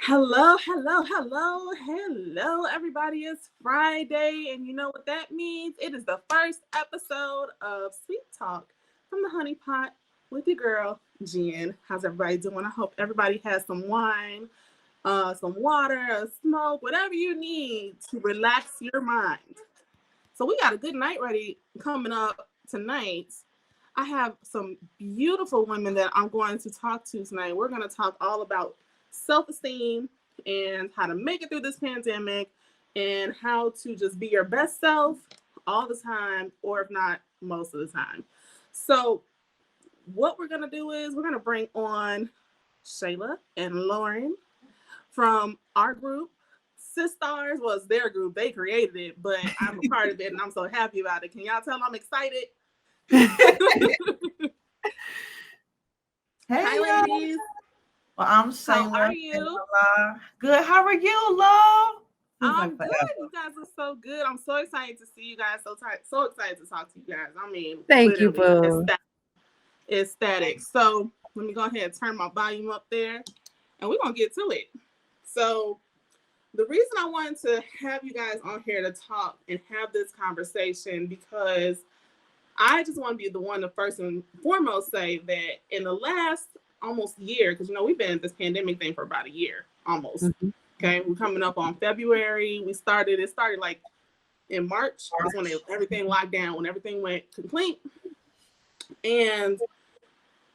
Hello, everybody. It's Friday, and you know what that means? It is the first episode of Sweet Talk from the Honey Pot with your girl, Jen. How's everybody doing? I hope everybody has some wine, some water, a smoke, whatever you need to relax your mind. So we got a good night ready coming up tonight. I have some beautiful women that I'm going to talk to tonight. We're going to talk all about self-esteem and how to make it through this pandemic and how to just be your best self all the time, or if not most of the time. So what we're going to do is we're going to bring on Shayla and Lauren from our group. Sistars was their group. They created it, but I'm a part of it and I'm so happy about it. Can y'all tell I'm excited? Hey, Hi, y'all. ladies. Well, I'm How are Shayla. you? Good. How are you, love? I'm good. You guys are so good. I'm so excited to see you guys. So excited to talk to you guys. I mean, Thank you, literally boo. ecstatic. So let me go ahead and turn my volume up there, and we're gonna get to it. So the reason I wanted to have you guys on here to talk and have this conversation because I just want to be the one to first and foremost say that in the last almost year, because we've been in this pandemic thing for about a year almost. Mm-hmm. Okay, we're coming up on February. It started like in March. That's when everything locked down, when everything went complete. And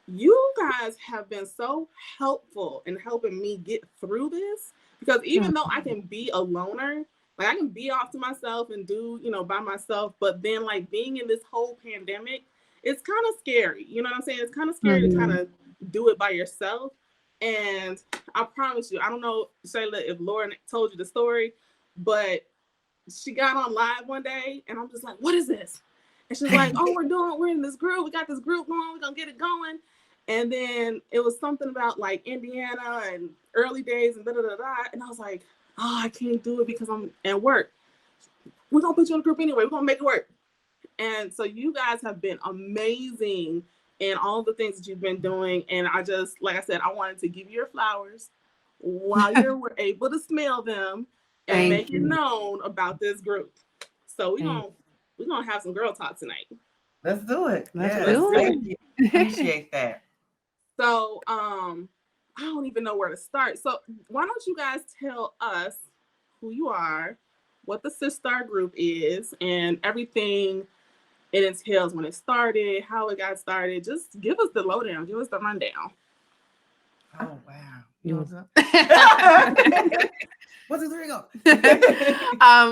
you guys have been so helpful in helping me get through this because even though I can be a loner, like I can be off to myself and do, by myself, but then like being in this whole pandemic, it's kind of scary. You know what I'm saying? It's kind of scary to kind of do it by yourself. And I promise you, I don't know, Shayla, if Lauren told you the story, but she got on live one day and I'm just like, what is this? And she's like, oh, we're in this group. We got this group going. We're going to get it going. And then it was something about like Indiana and early days and And I was like, oh, I can't do it because I'm at work. We're going to put you in a group anyway. We're going to make it work. And so you guys have been amazing in all the things that you've been doing. And I just, like I said, I wanted to give you your flowers while you were able to smell them and make it known about this group. So we're gonna have some girl talk tonight. Let's do it. Let's do it. Appreciate that. So I don't even know where to start. So why don't you guys tell us who you are, what the Sistar group is, and everything it entails when it started, how it got started. Just give us the lowdown, give us the rundown. Oh wow. You know what's 1, 2, 3, go.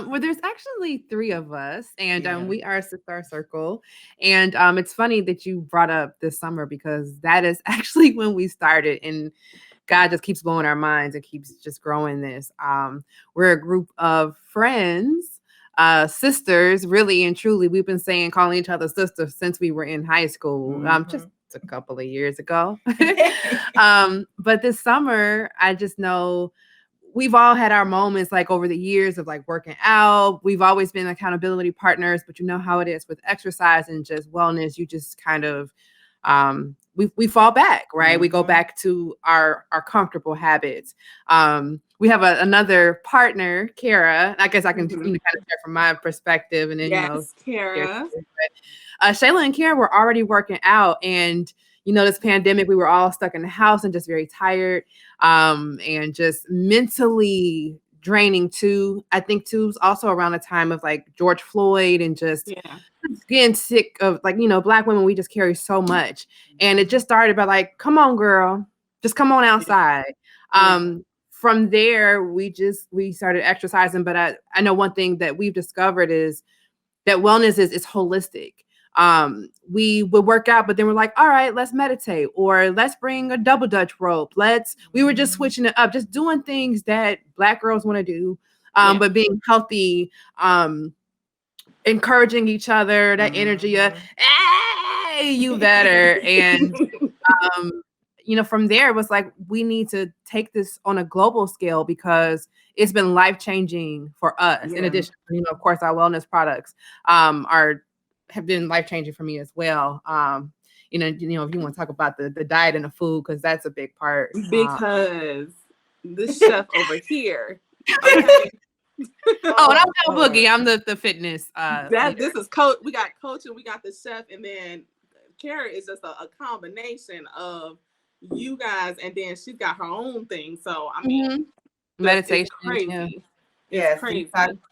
Well, there's actually 3 of us, and we are SISTAR CIRCLE. And it's funny that you brought up this summer because that is actually when we started, and God just keeps blowing our minds and keeps just growing this. We're a group of friends, sisters, really and truly. We've been calling each other sisters since we were in high school, just a couple of years ago. But this summer, I just know we've all had our moments like over the years of like working out. We've always been accountability partners, but you know how it is with exercise and just wellness. You just kind of, we fall back, right? We go back to our comfortable habits. We have another partner, Kara. I guess I can kind of share from my perspective, and then Kara. Shayla and Kara were already working out, and this pandemic, we were all stuck in the house and just very tired, and just mentally draining too. I think too was also around the time of like George Floyd and just getting sick of like, Black women, we just carry so much. And it just started by like, come on, girl, just come on outside. From there, we started exercising. But I know one thing that we've discovered is that wellness is holistic. We would work out, but then we're like, all right, let's meditate, or let's bring a double Dutch rope. We were just switching it up, just doing things that Black girls want to do, but being healthy, encouraging each other, that energy of, hey, you better. And, from there, it was like, we need to take this on a global scale because it's been life-changing for us. In addition, of course, our wellness products have been life-changing for me as well. If you want to talk about the diet and the food, because that's a big part. Because this chef over here. Okay. Oh, and I'm El Boogie. I'm the fitness. This is coach. We got coach and we got the chef, and then Kara is just a combination of you guys, and then she's got her own thing. So I mean, meditation. it's crazy. Yes, It's crazy.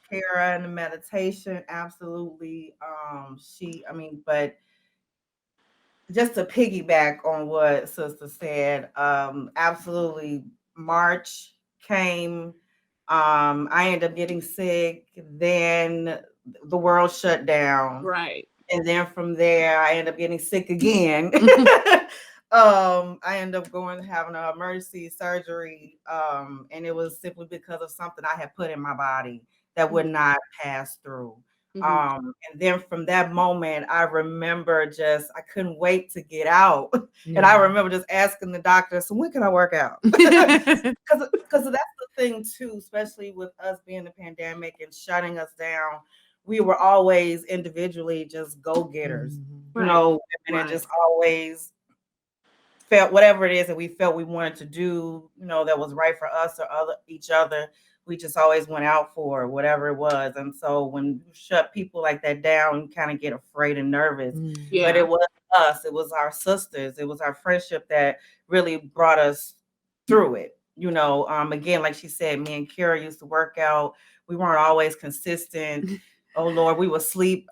Kara and the meditation, absolutely. But just to piggyback on what Sister said, absolutely. March came. I ended up getting sick. Then the world shut down. Right. And then from there, I ended up getting sick again. I ended up having an emergency surgery. And it was simply because of something I had put in my body that would not pass through. And then from that moment, I remember I couldn't wait to get out. And I remember just asking the doctor, so when can I work out? Because that's the thing too, especially with us being in the pandemic and shutting us down. We were always individually just go-getters, and just always felt whatever it is that we felt we wanted to do, that was right for us or each other. We just always went out for whatever it was. And so when you shut people like that down, you kind of get afraid and nervous. Yeah. But it was us, it was our sisters, it was our friendship that really brought us through it. Again, like she said, me and Kara used to work out. We weren't always consistent. Oh Lord, we would sleep.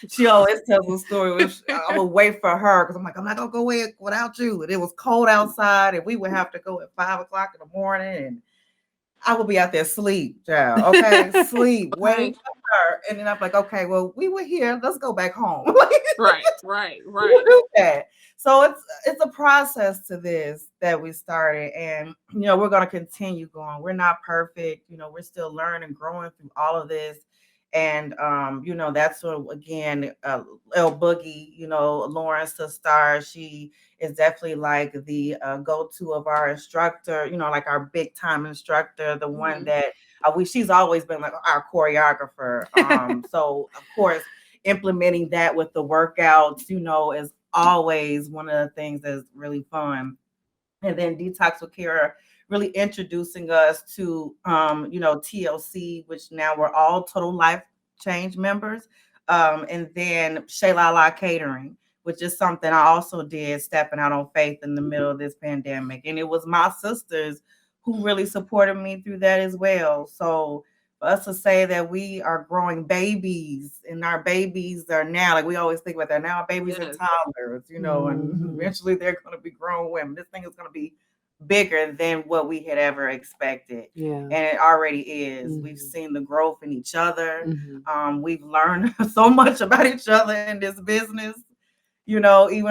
She always tells a story. I would wait for her because I'm like, I'm not gonna go away without you. And it was cold outside, and we would have to go at 5:00 in the morning, and I would be out there sleep, child. Okay, sleep, waiting for her. And then I'm like, okay, well, we were here. Let's go back home. Right. Do that. So it's a process to this that we started, and we're gonna continue going. We're not perfect. We're still learning, growing through all of this. And that's what, again, El Boogie, Lauren Sistars, she is definitely like the go-to of our instructor, like our big time instructor, the one that she's always been like our choreographer. So of course, implementing that with the workouts, is always one of the things that's really fun. And then Detox with Kara really introducing us to, TLC, which now we're all Total Life Change members. And then Shaylala Catering, which is something I also did, stepping out on faith in the middle of this pandemic. And it was my sisters who really supported me through that as well. So for us to say that we are growing babies, and our babies are now, like we always think about that, now our babies are toddlers, and eventually they're going to be grown women. This thing is going to be bigger than what we had ever expected. And it already is. We've seen the growth in each other. We've learned so much about each other in this business, even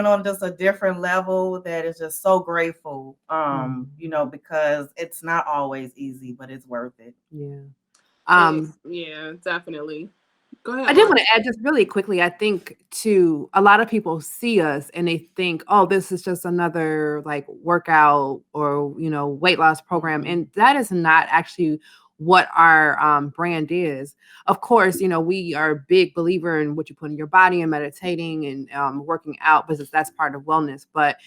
on just a different level, that is just so grateful, because it's not always easy, but it's worth it. Yeah, definitely. Go ahead. I did want to add just really quickly. I think too, a lot of people see us and they think, oh, this is just another like workout or, weight loss program. And that is not actually what our brand is. Of course, we are a big believer in what you put in your body and meditating and working out, because that's part of wellness. But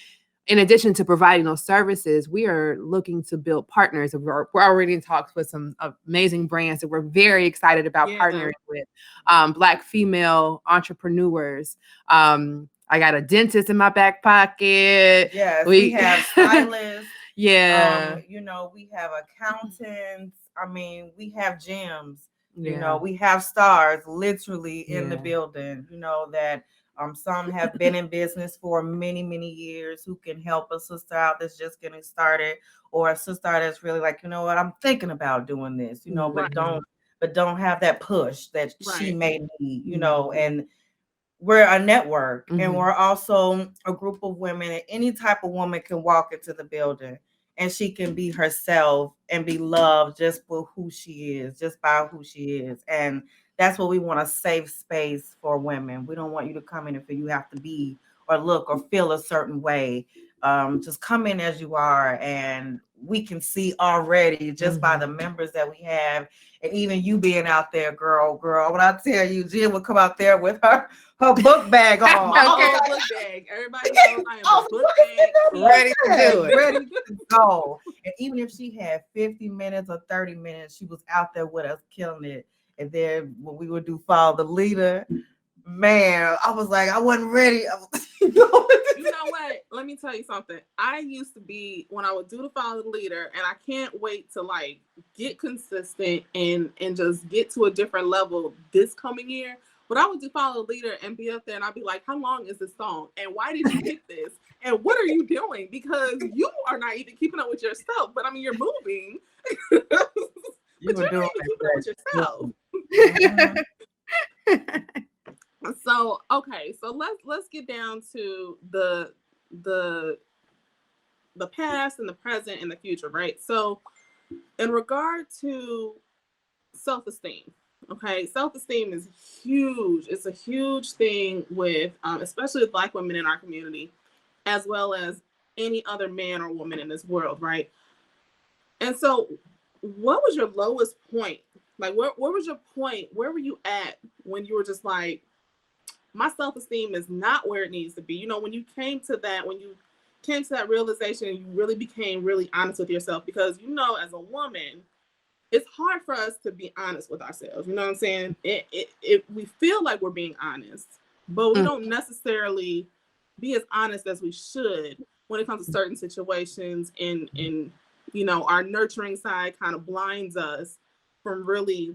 in addition to providing those services, we are looking to build partners. We're already in talks with some amazing brands that we're very excited about partnering with. Black female entrepreneurs. I got a dentist in my back pocket. Yes, we have stylists. We have accountants. We have gyms. We have stars literally in the building, that some have been in business for many, many years, who can help a sister out that's just getting started, or a sister that's really like, what, I'm thinking about doing this, but don't have that push that she may need, and we're a network, and we're also a group of women, and any type of woman can walk into the building and she can be herself and be loved just for who she is, just by who she is. And that's what we want, a safe space for women. We don't want you to come in and feel you have to be or look or feel a certain way. Just come in as you are, and we can see already just by the members that we have. And even you being out there, girl, when I tell you, Jen would come out there with her book bag on. My book bag. Everybody knows I am a book bag. Ready to do it. Ready to go. And even if she had 50 minutes or 30 minutes, she was out there with us killing it. And then when we would do Follow the Leader, man, I was like, I wasn't ready. You know what? Let me tell you something. I used to be, when I would do the Follow the Leader, and I can't wait to like get consistent and just get to a different level this coming year. But I would do Follow the Leader and be up there and I'd be like, how long is this song? And why did you pick this? And what are you doing? Because you are not even keeping up with yourself. But I mean, you're moving. But you're not even keeping up with yourself. So, okay. So let's get down to the past and the present and the future, right? So in regard to self-esteem, okay, self-esteem is huge. It's a huge thing with especially with Black women in our community, as well as any other man or woman in this world, right? And so what was your lowest point? Like where was your point? Where were you at when you were just like, my self-esteem is not where it needs to be? You know, when you came to that realization and you really became really honest with yourself, because, you know, as a woman, it's hard for us to be honest with ourselves. You know what I'm saying? We feel like we're being honest, but we don't necessarily be as honest as we should when it comes to certain situations. And you know, our nurturing side kind of blinds us from really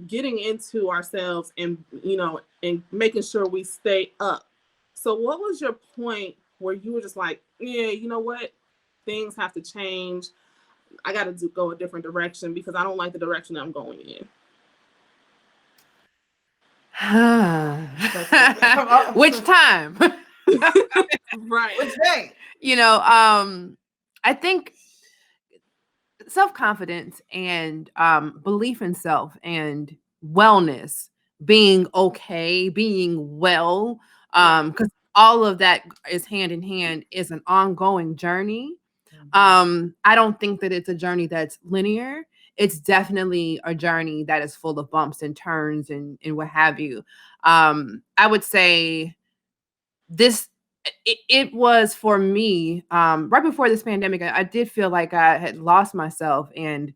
getting into ourselves and, you know, and making sure we stay up. So what was your point where you were just like, yeah, you know what? Things have to change. I got to go a different direction because I don't like the direction that I'm going in. Which time? Right. Which day? You know, I think self-confidence and belief in self and wellness, being okay, being well, because all of that is hand in hand, is an ongoing journey. I don't think that it's a journey that's linear. It's definitely a journey that is full of bumps and turns and what have you. I would say it was for me, right before this pandemic, I did feel like I had lost myself. And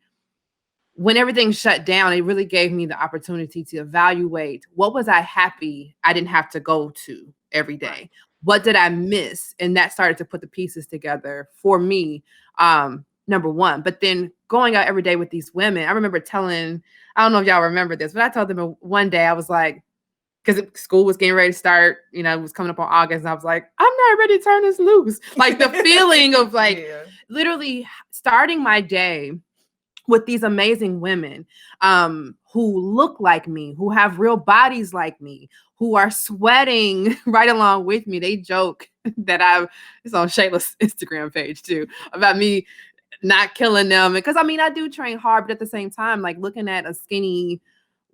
when everything shut down, it really gave me the opportunity to evaluate, what was I happy I didn't have to go to every day? Right. What did I miss? And that started to put the pieces together for me, number one. But then going out every day with these women, I remember I don't know if y'all remember this, but I told them one day, I was like, because school was getting ready to start, you know, it was coming up on August, and I was like, I'm not ready to turn this loose. Like the feeling of like literally starting my day with these amazing women who look like me, who have real bodies like me, who are sweating right along with me. They joke that it's on Shayla's Instagram page too, about me not killing them. Because I mean, I do train hard, but at the same time, like looking at a skinny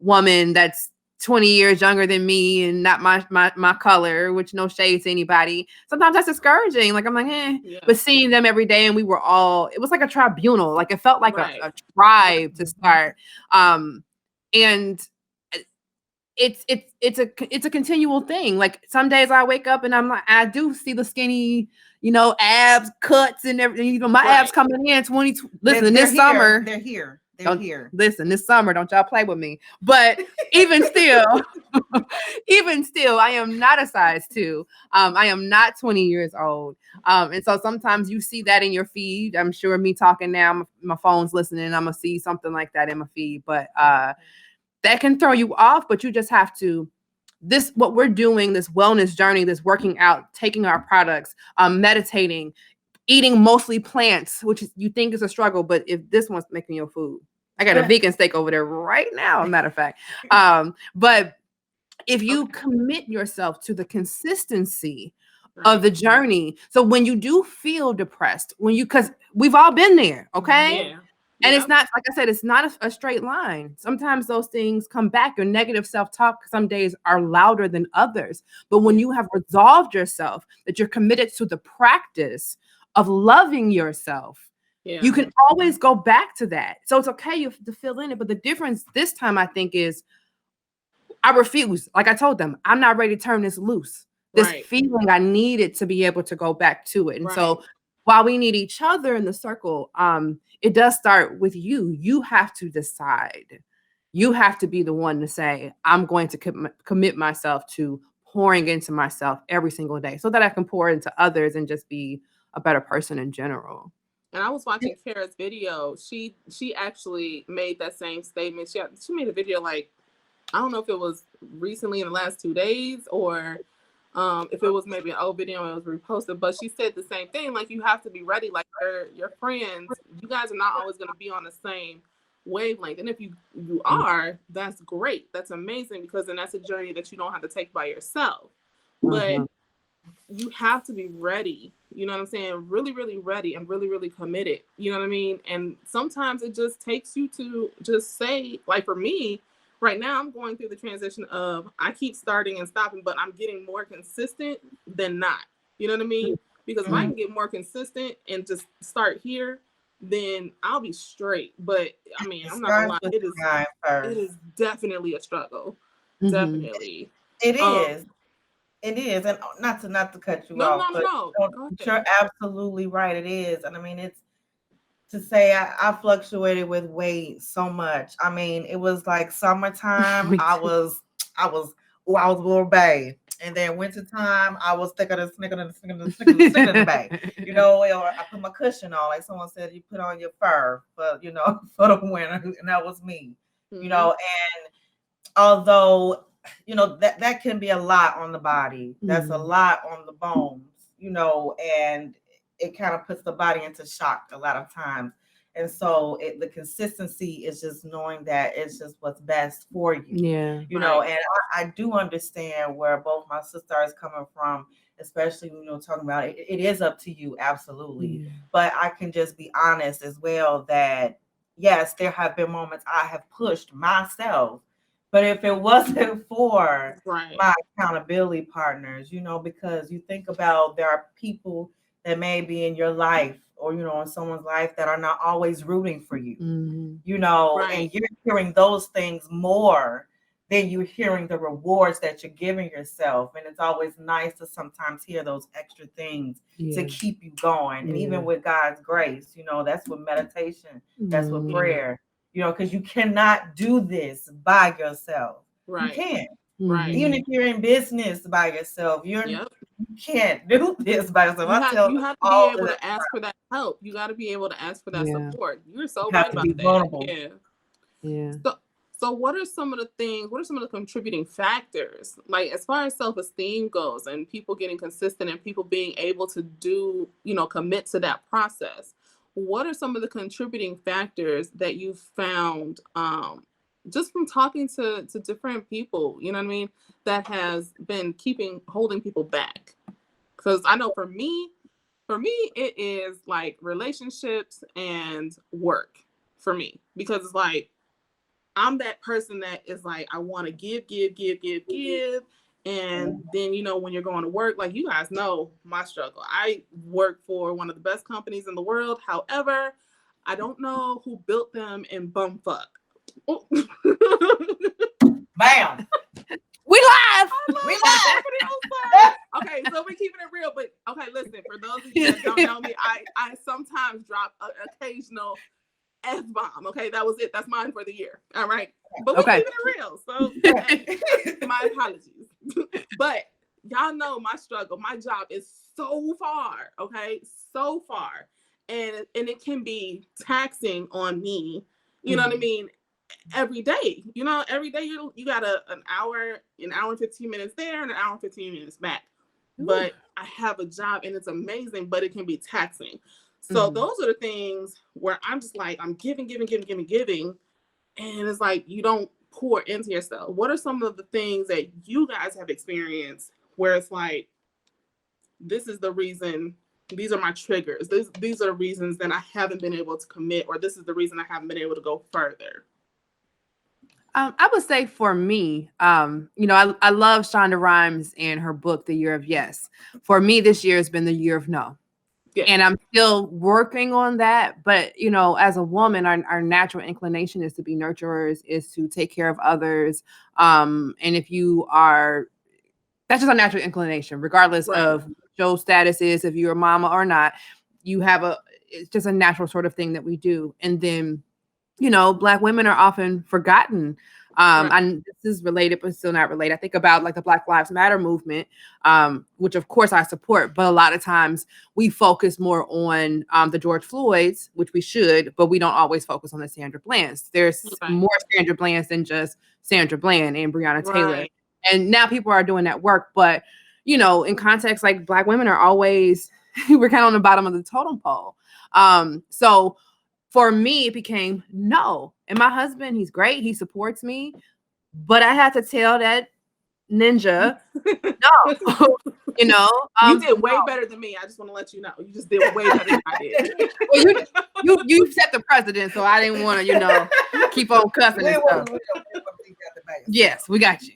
woman that's 20 years younger than me and not my color, which no shade to anybody, sometimes that's discouraging. Like I'm like, but seeing them every day, and we were all, it was like a tribunal. Like it felt like a tribe to start. And it's a continual thing. Like some days I wake up and I'm like, I do see the skinny, you know, abs, cuts and everything. You know, my abs coming in 20. Listen, this summer they're here. Here. Listen, this summer, don't y'all play with me. But even still, I am not a size 2. I am not 20 years old. And so sometimes you see that in your feed. I'm sure me talking now, my phone's listening, I'm gonna see something like that in my feed. But that can throw you off, but you just have to, what we're doing, this wellness journey, this working out, taking our products, meditating, eating mostly plants, which you think is a struggle, but if this one's making your food, I got a vegan steak over there right now, as a matter of fact. But if you commit yourself to the consistency of the journey, so when you do feel depressed, because we've all been there, okay? Yeah. And it's not, like I said, it's not a straight line. Sometimes those things come back. Your negative self-talk some days are louder than others. But when you have resolved yourself, that you're committed to the practice of loving yourself, You can always go back to that. So it's okay to fill in it. But the difference this time, I think, is I refuse. Like I told them, I'm not ready to turn this loose. This feeling, I needed to be able to go back to it. And so while we need each other in the circle, it does start with you. You have to decide. You have to be the one to say, I'm going to commit myself to pouring into myself every single day so that I can pour into others and just be a better person in general. And I was watching Kara's video. She actually made that same statement. She made a video like, I don't know if it was recently in the last 2 days or if it was maybe an old video and it was reposted, but she said the same thing. Like, you have to be ready. Like, your friends, you guys are not always going to be on the same wavelength. And if you are, that's great. That's amazing, because then that's a journey that you don't have to take by yourself. But you have to be ready. You know what I'm saying? Really, really ready and really, really committed. You know what I mean? And sometimes it just takes you to just say, like for me, right now, I'm going through the transition of I keep starting and stopping, but I'm getting more consistent than not. You know what I mean? Because if I can get more consistent and just start here, then I'll be straight. But I mean, I'm not gonna lie, it is definitely a struggle. Definitely. It is. It is. And not to cut you off, but you're absolutely right. It is. And I mean, it's to say I fluctuated with weight so much. I mean, it was like summertime, I was a little babe. And then wintertime, I was thicker than snicker in the bag. You know, or I put my cushion on, like someone said, you put on your fur, but you know, for the winter, and that was me. You know, and although, you know, that can be a lot on the body, that's a lot on the bones, you know, and it kind of puts the body into shock a lot of times. And so the consistency is just knowing that it's just what's best for you. Yeah. You know, and I do understand where both my sisters coming from, especially, you know, talking about it is up to you. Absolutely. But I can just be honest as well that, yes, there have been moments I have pushed myself. But if it wasn't for my accountability partners, you know, because you think about there are people that may be in your life or, you know, in someone's life that are not always rooting for you, you know, and you're hearing those things more than you're hearing the rewards that you're giving yourself. And it's always nice to sometimes hear those extra things to keep you going. And even with God's grace, you know, that's with meditation, that's with prayer, you know, because you cannot do this by yourself. You can't. Even if you're in business by yourself, you can't do this by yourself. You have to be able to ask for that help. You got to be able to ask for that support. You're so right about that. Vulnerable. Yeah. So what are some of the contributing factors, like as far as self-esteem goes and people getting consistent and people being able to do, you know, commit to that process? What are some of the contributing factors that you found just from talking to different people, you know what I mean, that has been holding people back? Because I know for me, it is like relationships and work for me, because it's like, I'm that person that is like, I want to give. And then, you know, when you're going to work, like you guys know my struggle. I work for one of the best companies in the world. However, I don't know who built them in bumfuck. Bam. We live. Okay, so we're keeping it real. But okay, listen, for those of you that don't know me, I sometimes drop an occasional F-bomb. Okay, that was it. That's mine for the year. All right. But we're keeping it real. So my apologies. But y'all know my struggle. My job is so far. Okay. So far. And it can be taxing on me. You know what I mean? Every day. You know, every day you got an hour and 15 minutes there and an hour and 15 minutes back. But I have a job and it's amazing, but it can be taxing. So those are the things where I'm just like, I'm giving. And it's like, you don't pour into yourself. What are some of the things that you guys have experienced where it's like, this is the reason, these are my triggers. These are the reasons that I haven't been able to commit, or this is the reason I haven't been able to go further? I would say for me, you know, I love Shonda Rhimes and her book, The Year of Yes. For me, this year has been the year of no. And I'm still working on that. But, you know, as a woman, our natural inclination is to be nurturers, is to take care of others. And if you are, that's just a natural inclination, regardless of what your status is, if you're a mama or not, it's just a natural sort of thing that we do. And then, you know, Black women are often forgotten. And this is related, but still not related. I think about like the Black Lives Matter movement, which of course I support, but a lot of times we focus more on the George Floyds, which we should, but we don't always focus on the Sandra Blands. There's more Sandra Blands than just Sandra Bland and Breonna Taylor. And now people are doing that work. But, you know, in context, like Black women are always, we're kind of on the bottom of the totem pole. So for me, it became no. And my husband, he's great. He supports me. But I had to tell that ninja, no. You know, you did way better than me. I just want to let you know. You just did way better than I did. Well, you set the precedent, so I didn't want to, you know, keep on cussing and stuff. Yes, we got you.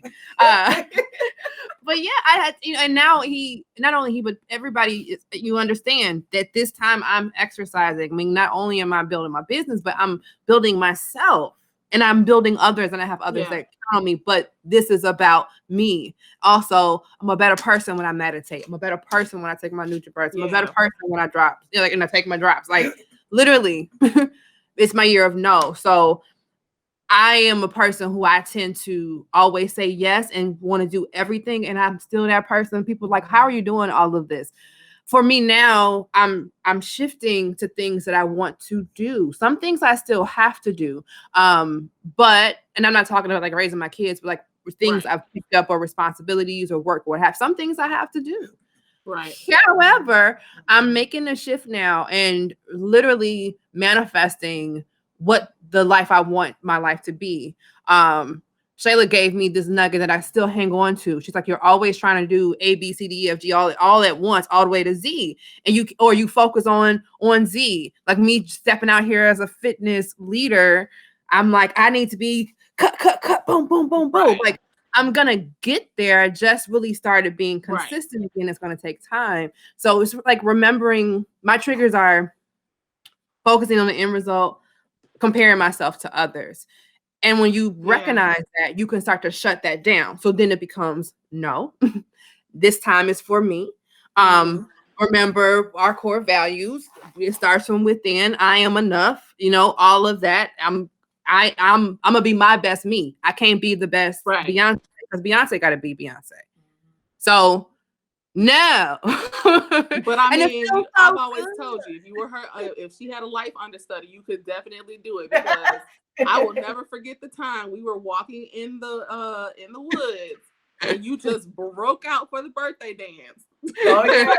But yeah, I had, you know, and now not only he, but everybody, you understand that this time I'm exercising. I mean, not only am I building my business, but I'm building myself. And I'm building others, and I have others that count on me. But this is about me. Also, I'm a better person when I meditate. I'm a better person when I take my NutriBurst. I'm a better person when I drop, you know, like, and I take my drops. Like literally, it's my year of no. So I am a person who I tend to always say yes and want to do everything. And I'm still that person. People are like, how are you doing all of this? For me now, I'm shifting to things that I want to do. Some things I still have to do. But, and I'm not talking about like raising my kids, but like things I've picked up or responsibilities or work or what have. Some things I have to do. Right. However, I'm making a shift now and literally manifesting what the life I want my life to be. Shayla gave me this nugget that I still hang on to. She's like, you're always trying to do A, B, C, D, E, F, G, all at once, all the way to Z. And you focus on Z. Like me stepping out here as a fitness leader, I'm like, I need to be cut, boom, boom, boom, boom. Like I'm going to get there. I just really started being consistent again. It's going to take time. So it's like remembering my triggers are focusing on the end result, comparing myself to others. And when you recognize that, you can start to shut that down. So then it becomes, no, this time is for me. Remember our core values. It starts from within. I am enough. You know, all of that. I'm gonna be my best me. I can't be the best Beyonce because Beyonce got to be Beyonce. So no. But I mean, I've always told you, if you were her, if she had a life understudy, you could definitely do it, because I will never forget the time we were walking in the woods and you just broke out for the birthday dance. Oh yeah.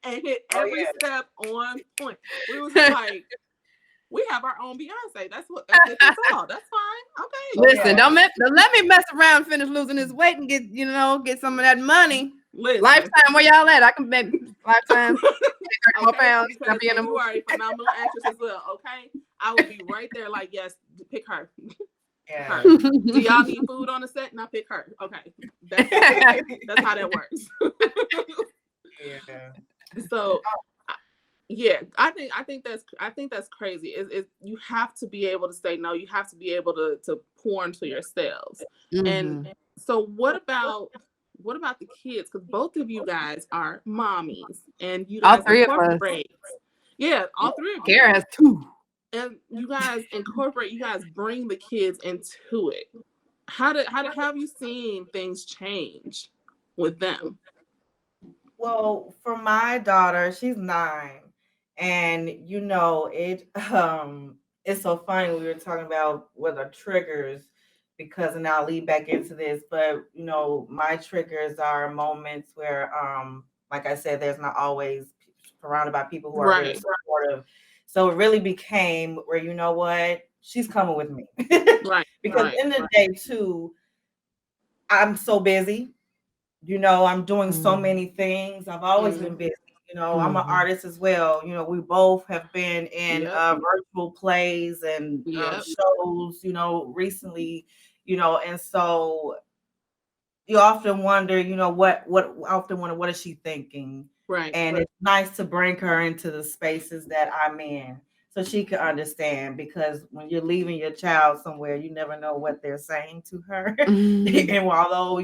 And hit every step on point. We was like, we have our own Beyonce. That's all. That's fine. Okay. Listen, don't let me mess around, finish losing this weight, and get some of that money. Listen. Lifetime, where y'all at? I can bet Lifetime. 30 more pounds. Because you are a phenomenal actress as well. Okay, I would be right there. Like, yes, pick her. Yeah. Her. Do y'all need food on the set? Now pick her. Okay, that's how that works. Yeah. So, yeah, I think that's crazy. You have to be able to say no. You have to be able to pour into yourselves. And so, what about the kids? Because both of you guys are mommies, and you guys all three of us. Yeah, all three of you. Kara has two. And you guys incorporate. You guys bring the kids into it. How have you seen things change with them? Well, for my daughter, she's 9, and you know it's so funny. We were talking about what are triggers, because, and I'll lead back into this, but you know, my triggers are moments where, like I said, there's not always surrounded by people who are very supportive. So it really became where, you know what, she's coming with me, because in the day too, I'm so busy. You know, I'm doing so many things. I've always been busy. You know, I'm an artist as well. You know, we both have been in virtual plays and shows, you know, recently, you know, and so you often wonder, you know, what is she thinking? Right. And it's nice to bring her into the spaces that I'm in so she can understand, because when you're leaving your child somewhere, you never know what they're saying to her. And although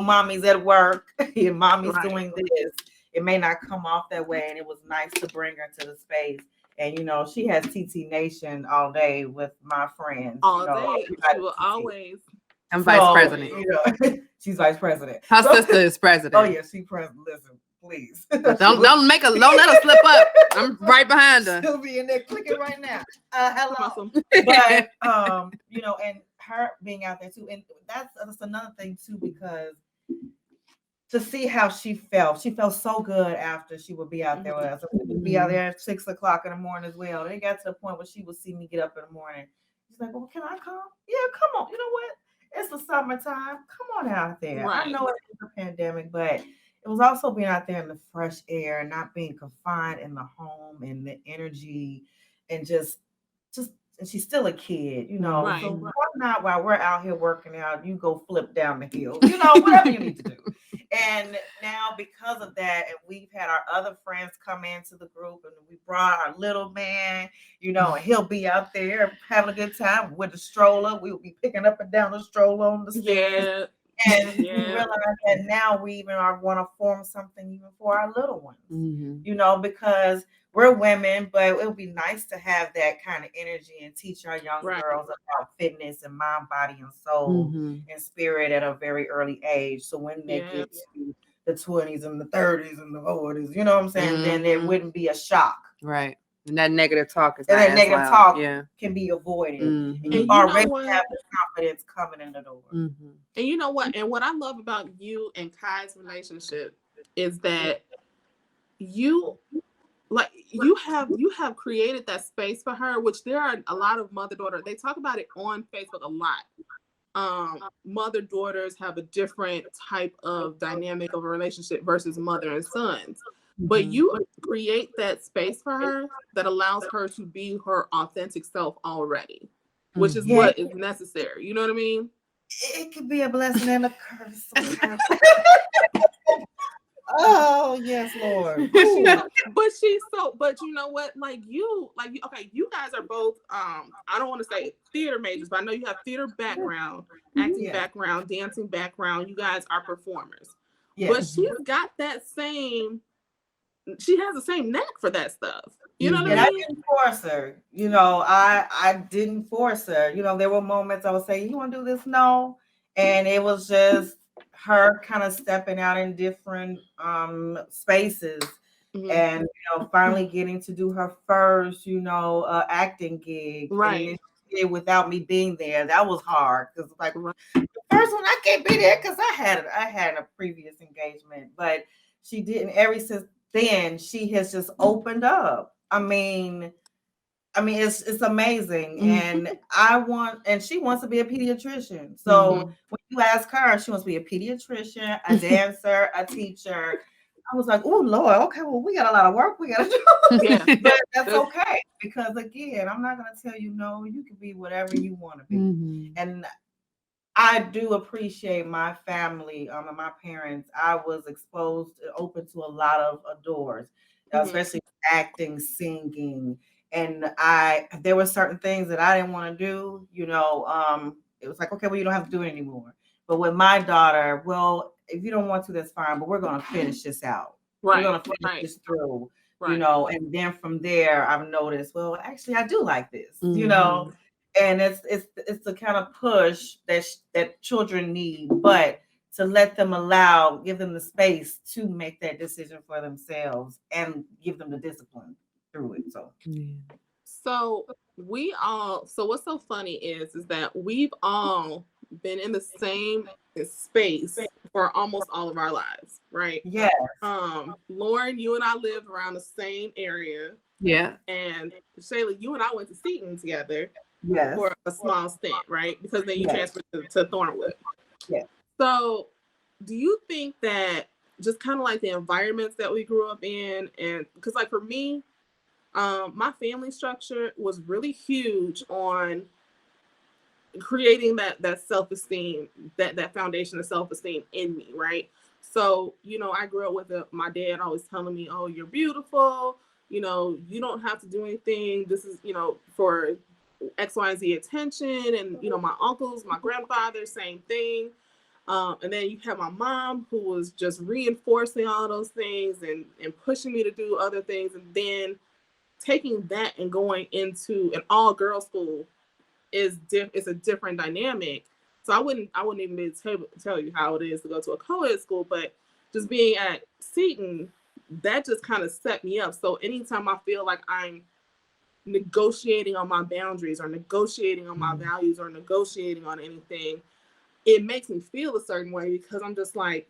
mommy's at work and mommy's doing this, it may not come off that way. And it was nice to bring her to the space. And she has TT Nation all day with my friends. All day. She will always. I'm vice president. She's vice president. Her sister is president. Oh yeah, she's president. Listen, please. Don't let her slip up. I'm right behind her. She'll be in there clicking right now. Hello. Awesome. But and her being out there too, and that's another thing too, because to see how she felt so good after she would be out there with us. We would be out there at 6 o'clock in the morning as well. They got to the point where she would see me get up in the morning. She's like, "Well, can I come?" Yeah, come on. You know what? It's the summertime. Come on out there. Right. I know it's a pandemic, but it was also being out there in the fresh air, not being confined in the home, and the energy, and just and she's still a kid, Right. So why not, while we're out here working out, you go flip down the hill, whatever you need to do. And now, because of that, and we've had our other friends come into the group, and we brought our little man, and he'll be out there having a good time with the stroller. We'll be picking up and down the stroller on the stairs. And we realize that now we even want to form something even for our little ones, because we're women, but it would be nice to have that kind of energy and teach our young girls about fitness and mind, body, and soul and spirit at a very early age. So when they get to the 20s and the 30s and the 40s, you know what I'm saying, then it wouldn't be a shock. Right. And that negative talk is can be avoided. And you already have the confidence coming in the door. And you know what? And what I love about you and Kai's relationship is that you have created that space for her, which there are a lot of mother-daughter. They talk about it on Facebook a lot. Mother-daughters have a different type of dynamic of a relationship versus mother and sons. But you create that space for her that allows her to be her authentic self already, which is what is necessary. You know what I mean? It could be a blessing and a curse sometimes. Oh yes, Lord. But you know what? You guys are both I don't want to say theater majors, but I know you have theater background, acting background, dancing background. You guys are performers. Yes. But she has the same knack for that stuff. You know what I mean? I didn't force her. I didn't force her. There were moments I would say, "You want to do this?" No. And it was just her kind of stepping out in different spaces and finally getting to do her first acting gig, right? And without me being there, that was hard, because the first one I can't be there because I had a previous engagement, but she didn't. Ever since then, she has just opened up. I mean, it's amazing. And she wants to be a pediatrician. So when you ask her, she wants to be a pediatrician, a dancer, a teacher. I was like, "Oh Lord, okay, well, we got a lot of work we got to do." But that's okay, because again, I'm not going to tell you no. You can be whatever you want to be. And I do appreciate my family and my parents. I was exposed, open to a lot of doors, especially acting, singing. And there were certain things that I didn't want to do. It was like, okay, well, you don't have to do it anymore. But with my daughter, well, if you don't want to, that's fine. But we're going to finish this out. We're going to finish this through. And then from there, I've noticed, well, actually, I do like this. And it's the kind of push that children need, but to let them give them the space to make that decision for themselves and give them the discipline through it. So what's so funny is that we've all been in the same space for almost all of our lives, right? Yeah. Lauren, you and I lived around the same area. Yeah. And Shayla, you and I went to Seton together. Yes. For a small stint, right? Because then you transferred to Thornwood. Yeah. So do you think that just kind of like the environments that we grew up in, and because for me, my family structure was really huge on creating that self-esteem, that foundation of self-esteem in me, right? So, I grew up with my dad always telling me, oh, you're beautiful. You don't have to do anything. This is, for X, Y, and Z attention. And, my uncles, my grandfather, same thing. And then you have my mom who was just reinforcing all those things and pushing me to do other things. And then taking that and going into an all girl school is it's a different dynamic. So I wouldn't even be able to tell you how it is to go to a co-ed school, but just being at Seton, that just kind of set me up. So anytime I feel like I'm negotiating on my boundaries or negotiating on my values or negotiating on anything, it makes me feel a certain way because I'm just like,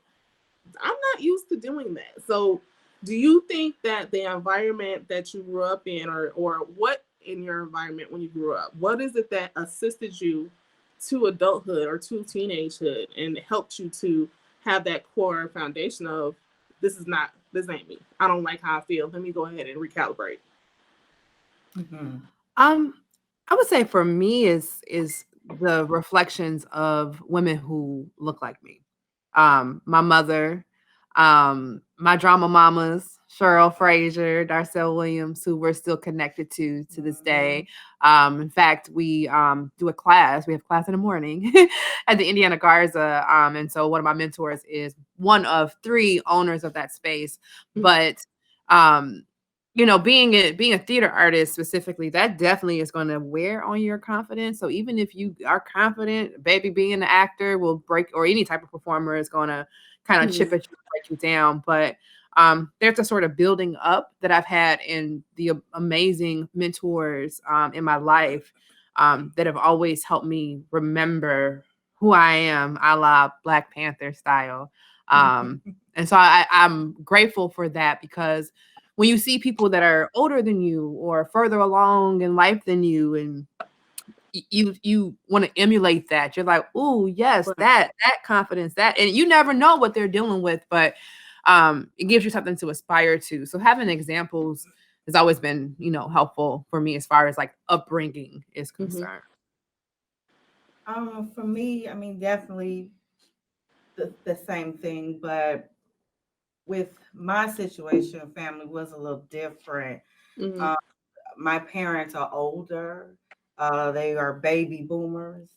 I'm not used to doing that. So do you think that the environment that you grew up in or what in your environment when you grew up, what is it that assisted you to adulthood or to teenagehood and helped you to have that core foundation of this ain't me. I don't like how I feel. Let me go ahead and recalibrate. I would say for me is the reflections of women who look like me. My mother, my drama mamas, Cheryl Frazier, Darcel Williams, who we're still connected to this day. In fact, we do a class. We have class in the morning at the Indiana Garza. And so one of my mentors is one of 3 owners of that space. But being a theater artist specifically, that definitely is going to wear on your confidence. So even if you are confident, baby, being an actor will break, or any type of performer is going to kind of chip at you, break you down. But there's a sort of building up that I've had in the amazing mentors in my life that have always helped me remember who I am, a la Black Panther style. And so I'm grateful for that, because when you see people that are older than you or further along in life than you, and you want to emulate that, you're like, oh yes, that confidence, that, and you never know what they're dealing with, but it gives you something to aspire to. So having examples has always been, helpful for me as far as like upbringing is concerned. For me, I mean, definitely the same thing, but with my situation, family was a little different. My parents are older. They are baby boomers.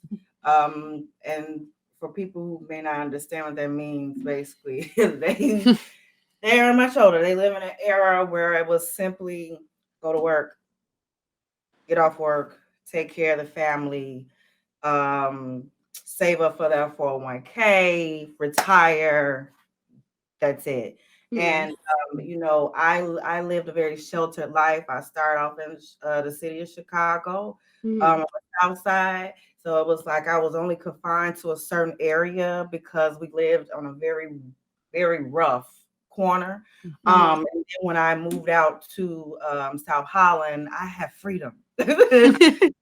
And for people who may not understand what that means, basically, they are much older. They live in an era where it was simply go to work, get off work, take care of the family, save up for their 401k, retire. That's it. And I lived a very sheltered life. I started off in the city of Chicago, on the south side. So it was like I was only confined to a certain area because we lived on a very, very rough corner. And then when I moved out to South Holland, I had freedom. I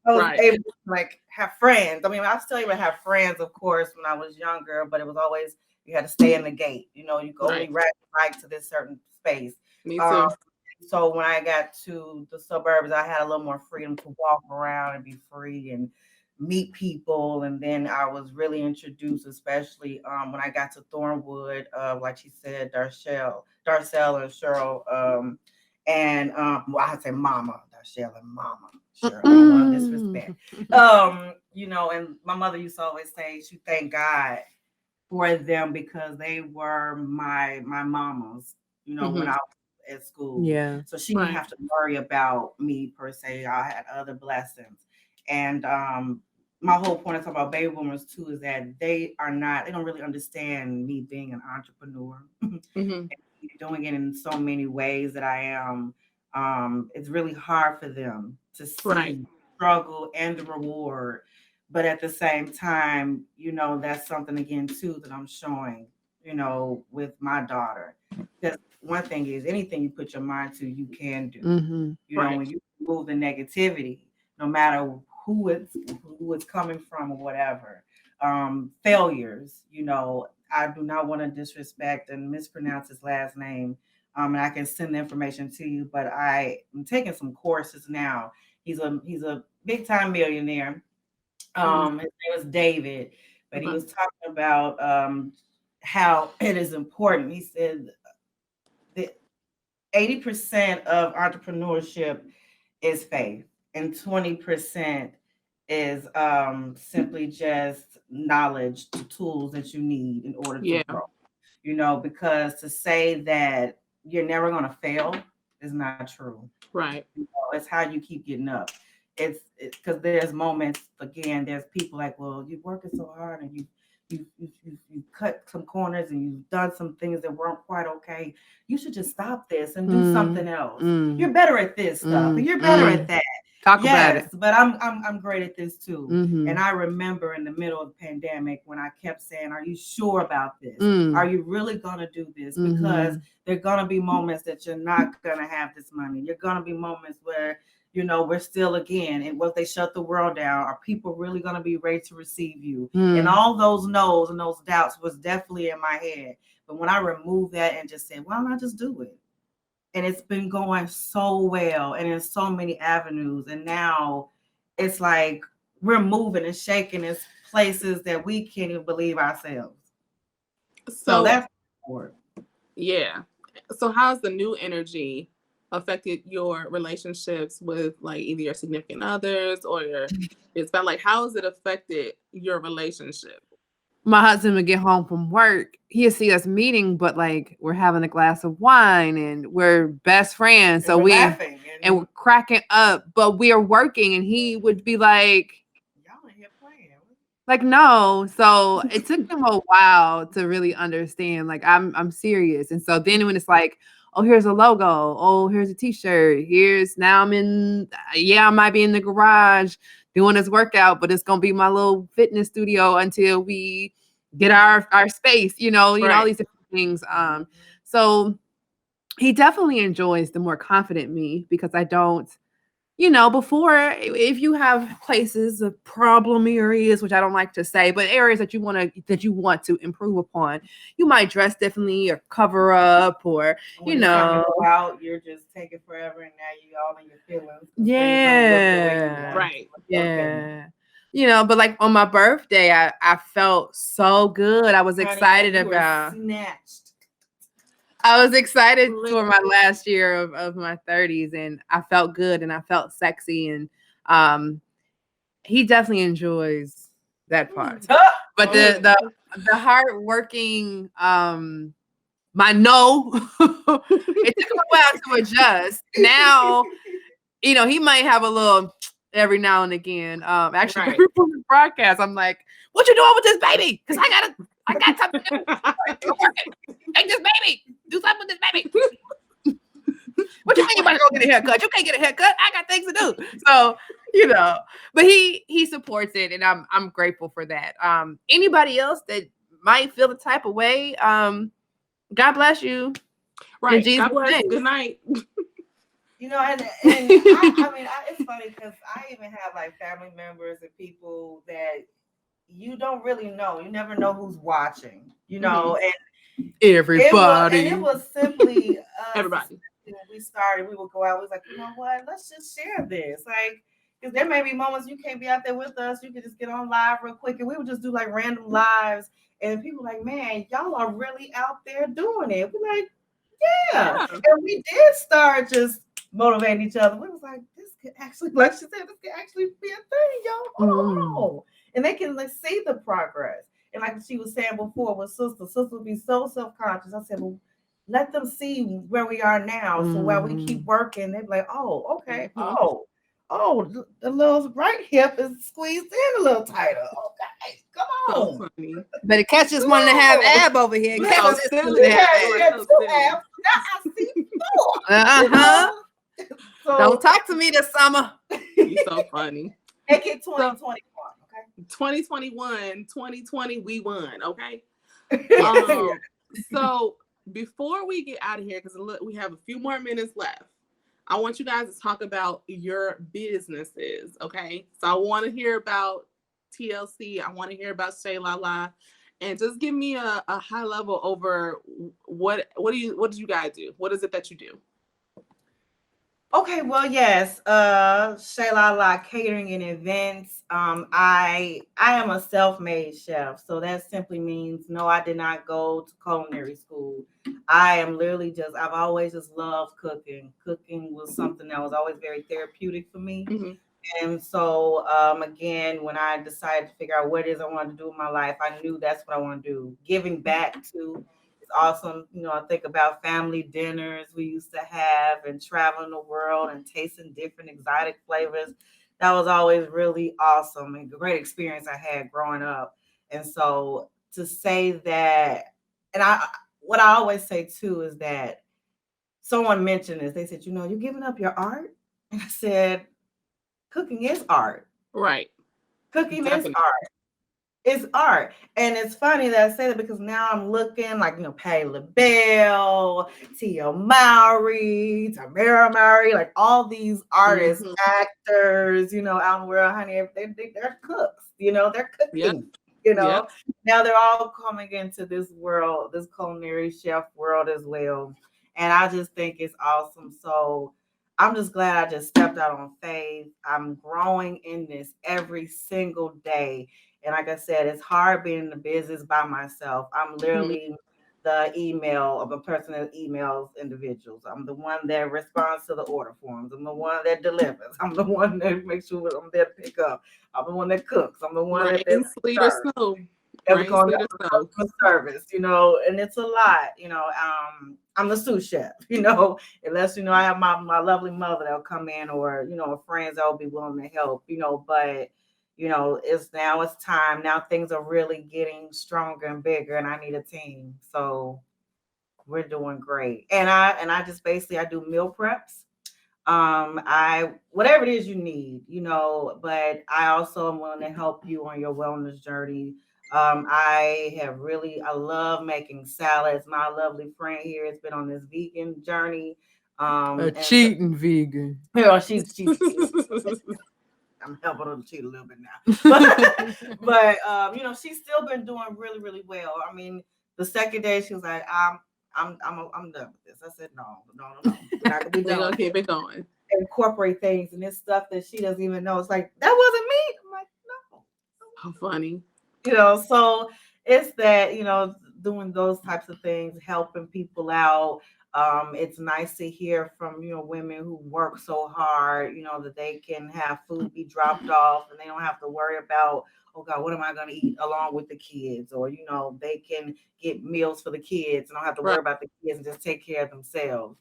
was able to like have friends. I mean, I still even have friends, of course, when I was younger, but it was always you had to stay in the gate. You could only ride the bike to this certain space. Me too. So when I got to the suburbs, I had a little more freedom to walk around and be free and meet people. And then I was really introduced, especially when I got to Thornwood, like she said, Darcel and Cheryl, and well, I'd say Mama, Darcel and Mama. Sure, I don't want to disrespect. And my mother used to always say she thanked God for them because they were my mamas, when I was at school. Yeah. So she didn't have to worry about me per se. I had other blessings. And my whole point of talking about baby boomers too is that they don't really understand me being an entrepreneur. And doing it in so many ways that I am. It's really hard for them to see struggle and the reward. But at the same time, that's something again too that I'm showing, with my daughter. Because one thing is anything you put your mind to, you can do. When you remove the negativity, no matter who it's coming from or whatever, failures, I do not want to disrespect and mispronounce his last name. And I can send the information to you, but I am taking some courses now. He's a big time millionaire. His name was David, but he was talking about how it is important. He said that 80% of entrepreneurship is faith, and 20% is simply just knowledge, the tools that you need in order to Yeah. grow. You know, because to say that you're never going to fail is not true. Right. You know, it's how you keep getting up. It's because there's moments, again, there's people like, well, you're working so hard and you cut some corners and you've done some things that weren't quite okay. You should just stop this and do something else. You're better at this stuff and you're better at that. Talk about it. But I'm great at this too. Mm-hmm. And I remember in the middle of the pandemic when I kept saying, "Are you sure about this? Are you really gonna do this?" Because there are gonna be moments that you're not gonna have this money. You're gonna be moments where, you know, we're still again, and once they shut the world down, are people really gonna be ready to receive you? And all those no's and those doubts was definitely in my head. But when I removed that and just said, "Why don't I just do it?" And it's been going so well and in so many avenues. And now it's like we're moving and shaking in places that we can't even believe ourselves. So that's important. Yeah. So how's the new energy affected your relationships with like either your significant others or it's about like how has it affected your relationship? My husband would get home from work. He'd see us meeting, but like we're having a glass of wine and we're best friends. So we're laughing and we're cracking up, but we are working. And he would be like, "Y'all in here playing?" Like, no. So it took him a while to really understand, like, I'm serious. And so then when it's like, oh, here's a logo. Oh, here's a t-shirt. Now I might be in the garage doing this workout, but it's going to be my little fitness studio until we get our space, you know, all these different things. So he definitely enjoys the more confident me because I don't, before, if you have places of problem areas, which I don't like to say, but areas that you want to improve upon, you might dress differently or cover up or, when it's time to go out, you're just taking forever and now you all in your feelings. Yeah. Right. Yeah. But like on my birthday, I felt so good. I was excited about snatched. I was excited for my last year of my 30s and I felt good and I felt sexy and he definitely enjoys that part. But the hard working my no it took him a while to adjust. Now, he might have a little every now and again. Actually before the broadcast, I'm like, what you doing with this baby? Because I got something to do. Take this baby. Do something with this baby. What you mean you might go get a haircut? You can't get a haircut. I got things to do. So, but he supports it and I'm grateful for that. Anybody else that might feel the type of way, God bless you. Right. God bless. Good night. And I mean, it's funny because I even have like family members and people that you don't really know. You never know who's watching, and everybody. It was simply everybody. When we started, we would go out. We was like, you know what? Let's just share this. Like, because there may be moments you can't be out there with us. You can just get on live real quick, and we would just do like random lives. And people were like, man, y'all are really out there doing it. We're like, yeah. And we did start just motivating each other. We was like, this could actually, like she said, this could actually be a thing, y'all. Oh. And they can see the progress. And like she was saying before with Sister would be so self-conscious. I said, well, let them see where we are now. So while we keep working, they're like, oh, okay. Oh, the little right hip is squeezed in a little tighter. Okay, come on. So funny. But it catches one to have ab over here. So silly. Now I see four. So, don't talk to me this summer. You're so funny. Make it 2021, okay? 2021, 2020, we won, okay? So before we get out of here, because we have a few more minutes left, I want you guys to talk about your businesses, okay? So I want to hear about TLC. I want to hear about Shay La La, and just give me a high level over what do you guys do? What is it that you do? Okay, well, yes. Shayla Catering and Events. I am a self-made chef, so that simply means no, I did not go to culinary school. I am literally just I've always just loved cooking. Cooking was something that was always very therapeutic for me. Hmm. And so, again, when I decided to figure out what it is I wanted to do in my life, I knew that's what I want to do. Giving back to is awesome. I think about family dinners we used to have and traveling the world and tasting different exotic flavors. That was always really awesome and a great experience I had growing up. And so to say that, and what I always say too is that someone mentioned this. They said, you're giving up your art. And I said, cooking is art. Right. Cooking is Definitely. art. It's art. And it's funny that I say that because now I'm looking like, Patti LaBelle, Tia Mowry, Tamara Mowry, like all these artists, Hmm. actors, out in the world, honey, they're cooks, they're Yep. cooking, Yep. Now they're all coming into this world, this culinary chef world as well. And I just think it's awesome. So I'm just glad I just stepped out on faith. I'm growing in this every single day. And like I said, it's hard being in the business by myself. I'm Hmm. literally the email of a person that emails individuals. I'm the one that responds to the order forms. I'm the one that delivers. I'm the one that makes sure I'm there to pick up. I'm the one that cooks. I'm the one that Rain, sleet, or serves. snow. Every Rain, call sleet, or snow. customer service, and it's a lot, I'm the sous chef, unless I have my lovely mother that'll come in or friends that'll be willing to help, but it's time now. Things are really getting stronger and bigger, and I need a team. So we're doing great. And I just basically I do meal preps. I whatever it is you need, but I also am willing to help you on your wellness journey. I love making salads. My lovely friend here has been on this vegan journey. A And so, cheating vegan. she's I'm helping her to cheat a little bit now. But she's still been doing really, really well. I mean, the second day she was like, I'm done with this. I said, no. We're not gonna be We're done gonna with keep this. it going. Incorporate things and this stuff that she doesn't even know. It's like, that wasn't me. I'm like, no. How funny. So it's that, doing those types of things, helping people out. It's nice to hear from, women who work so hard, that they can have food be dropped off and they don't have to worry about, oh God, what am I going to eat along with the kids? Or, they can get meals for the kids and don't have to Right. worry about the kids and just take care of themselves.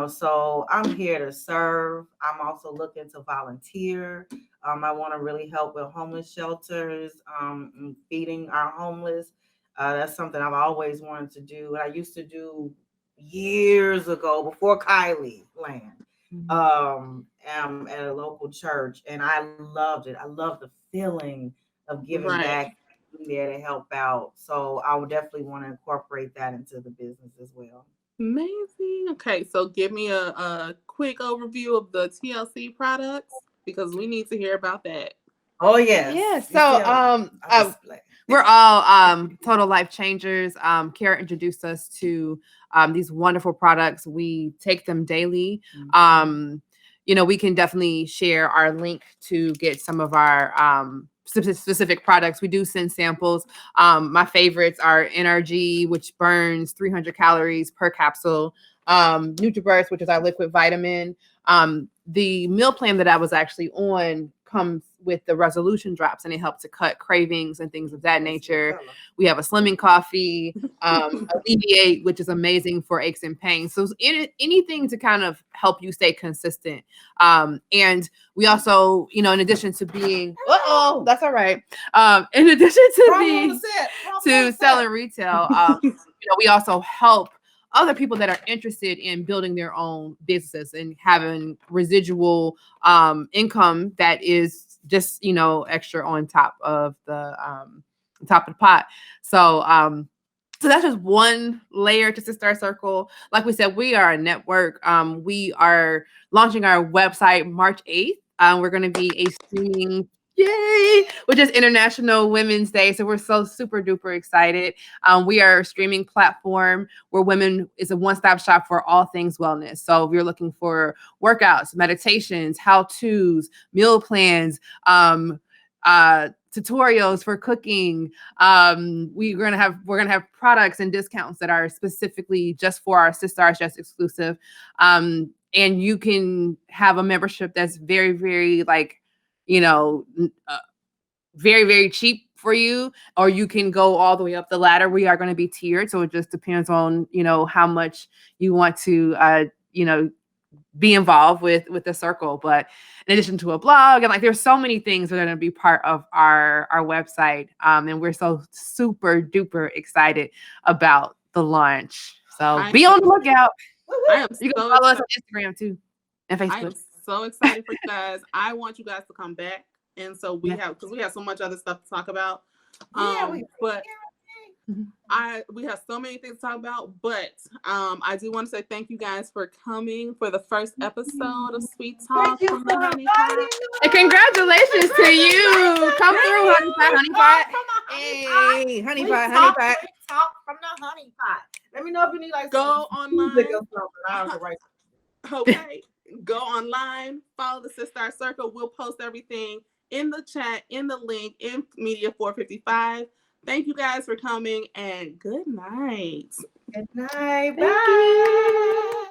So I'm here to serve. I'm also looking to volunteer. I want to really help with homeless shelters, and feeding our homeless. That's something I've always wanted to do. I used to do years ago before Kylie Land, at a local church, and I loved it. I love the feeling of giving Right. back, being there to help out. So I would definitely want to incorporate that into the business as well. Amazing. Okay, so give me a quick overview of the TLC products because we need to hear about that. Oh Yeah. yes, you So see, I display. we're all total life changers. Kara introduced us to these wonderful products. We take them daily. We can definitely share our link to get some of our specific products. We do send samples. My favorites are NRG, which burns 300 calories per capsule. NutriBurst, which is our liquid vitamin. The meal plan that I was actually on comes with the resolution drops, and it helps to cut cravings and things of that nature. We have a slimming coffee, alleviate, which is amazing for aches and pains. So anything to kind of help you stay consistent. And we also, in addition to being, that's all right. In addition to being to selling retail, we also help other people that are interested in building their own businesses and having residual income that is just extra on top of the pot. So that's just one layer to Sister Circle. Like we said, we are a network. We are launching our website March 8th. We're going to be a streaming Yay! Which is International Women's Day. So we're so super duper excited. We are a streaming platform where women is a one-stop shop for all things wellness. So if you're looking for workouts, meditations, how-tos, meal plans, tutorials for cooking, we're gonna have products and discounts that are specifically just for our Sistars, just exclusive. And you can have a membership that's very, very very, very cheap for you, or you can go all the way up the ladder. We are going to be tiered. So it just depends on, how much you want to, be involved with the circle. But in addition to a blog, and there's so many things that are going to be part of our website. And we're so super duper excited about the launch. So be on the lookout. You can follow us on Instagram too and Facebook. I am so excited for you guys. I want you guys to come back. And so we have so much other stuff to talk about. We have so many things to talk about, but I do want to say thank you guys for coming for the first episode of Sweet Talk from the Honey Pot. And congratulations to you. Come through, Honey Pot. Hey, Honey Pot. Talk from the Honey Pot. Let me know if you need go online. Okay. Go online, follow the Sistar Circle. We'll post everything in the chat, in the link, in Media 455. Thank you guys for coming, and good night. Good night. Bye.